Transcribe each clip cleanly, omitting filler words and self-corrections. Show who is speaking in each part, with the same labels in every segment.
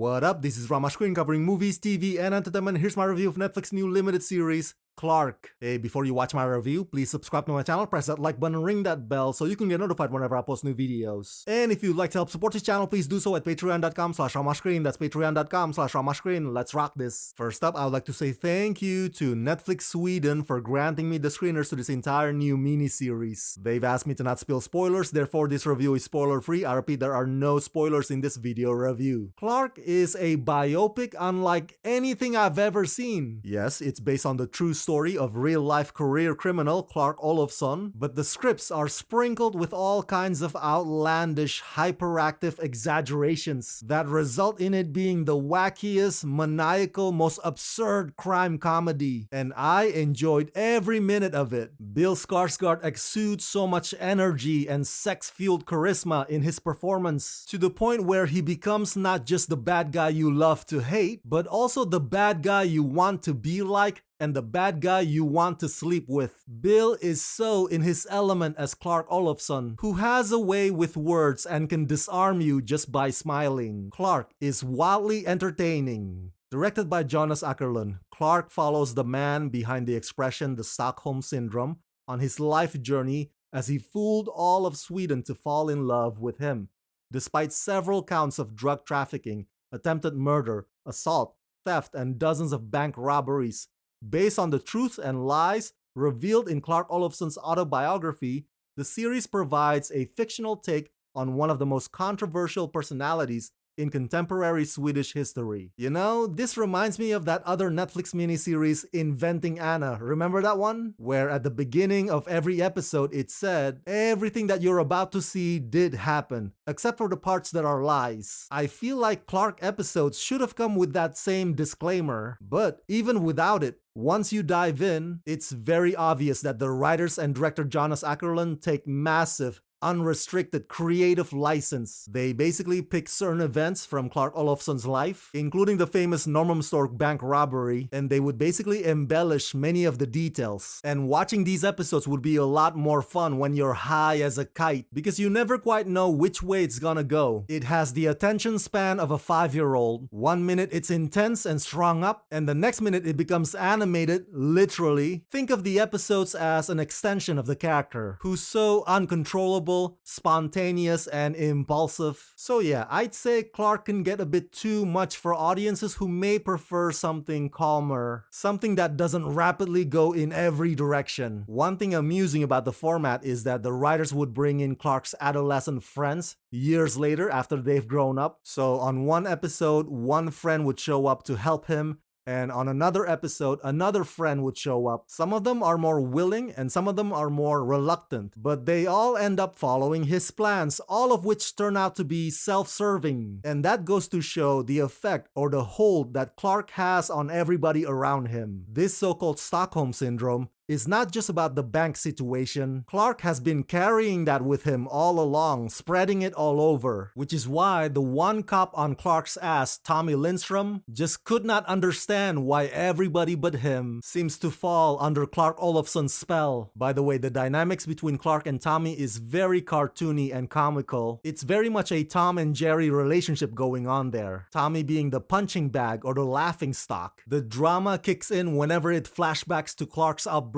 Speaker 1: What up? This is Rama Screen covering movies, TV, and entertainment. Here's my review of Netflix's new limited series, Clark. Hey, before you watch my review, please subscribe to my channel, press that like button, ring that bell so you can get notified whenever I post new videos. And if you'd like to help support this channel, please do so at patreon.com/ramascreen. That's patreon.com/ramascreen. Let's rock this. First up, I would like to say thank you to Netflix Sweden for granting me the screeners to this entire new miniseries. They've asked me to not spill spoilers, therefore this review is spoiler free. I repeat, there are no spoilers in this video review. Clark is a biopic unlike anything I've ever seen. Yes, it's based on the true story of real-life career criminal Clark Olofsson, but the scripts are sprinkled with all kinds of outlandish, hyperactive exaggerations that result in it being the wackiest, maniacal, most absurd crime comedy. And I enjoyed every minute of it. Bill Skarsgård exudes so much energy and sex-fueled charisma in his performance, to the point where he becomes not just the bad guy you love to hate, but also the bad guy you want to be like and the bad guy you want to sleep with. Bill is so in his element as Clark Olofsson, who has a way with words and can disarm you just by smiling. Clark is wildly entertaining. Directed by Jonas Åkerlund, Clark follows the man behind the expression the Stockholm Syndrome on his life journey as he fooled all of Sweden to fall in love with him, despite several counts of drug trafficking, attempted murder, assault, theft, and dozens of bank robberies. Based on the truths and lies revealed in Clark Olofsson's autobiography, the series provides a fictional take on one of the most controversial personalities in contemporary Swedish history. You know, this reminds me of that other Netflix miniseries, Inventing Anna. Remember that one? Where at the beginning of every episode it said, everything that you're about to see did happen, except for the parts that are lies. I feel like Clark episodes should have come with that same disclaimer, but even without it, once you dive in, it's very obvious that the writers and director Jonas Åkerlund take massive, unrestricted creative license. They basically pick certain events from Clark Olofsson's life, including the famous Norrmalmstorg bank robbery, and they would basically embellish many of the details. And watching these episodes would be a lot more fun when you're high as a kite, because you never quite know which way it's gonna go. It has the attention span of a 5-year-old. 1 minute it's intense and strung up, and the next minute it becomes animated, literally. Think of the episodes as an extension of the character, who's so uncontrollable, spontaneous, and impulsive. So yeah, I'd say Clark can get a bit too much for audiences who may prefer something calmer, something that doesn't rapidly go in every direction. One thing amusing about the format is that the writers would bring in Clark's adolescent friends years later after they've grown up. So on one episode, one friend would show up to help him, and on another episode, another friend would show up. Some of them are more willing and some of them are more reluctant, but they all end up following his plans, all of which turn out to be self-serving. And that goes to show the effect or the hold that Clark has on everybody around him. This so-called Stockholm Syndrome is not just about the bank situation. Clark has been carrying that with him all along, spreading it all over, which is why the one cop on Clark's ass, Tommy Lindstrom, just could not understand why everybody but him seems to fall under Clark Olofsson's spell. By the way, the dynamics between Clark and Tommy is very cartoony and comical. It's very much a Tom and Jerry relationship going on there. Tommy being the punching bag or the laughing stock. The drama kicks in whenever it flashbacks to Clark's upbringing,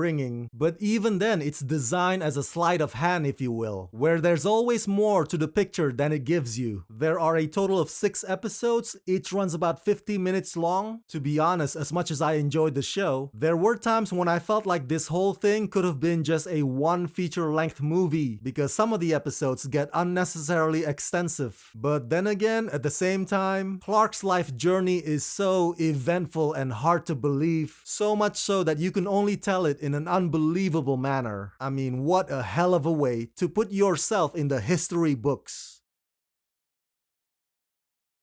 Speaker 1: but even then it's designed as a sleight of hand, if you will, where there's always more to the picture than it gives you. There are a total of 6 episodes, each runs about 50 minutes long. To be honest, as much as I enjoyed the show, there were times when I felt like this whole thing could have been just a one feature-length movie, because some of the episodes get unnecessarily extensive. But then again, at the same time, Clark's life journey is so eventful and hard to believe, so much so that you can only tell it in an unbelievable manner. I mean, what a hell of a way to put yourself in the history books.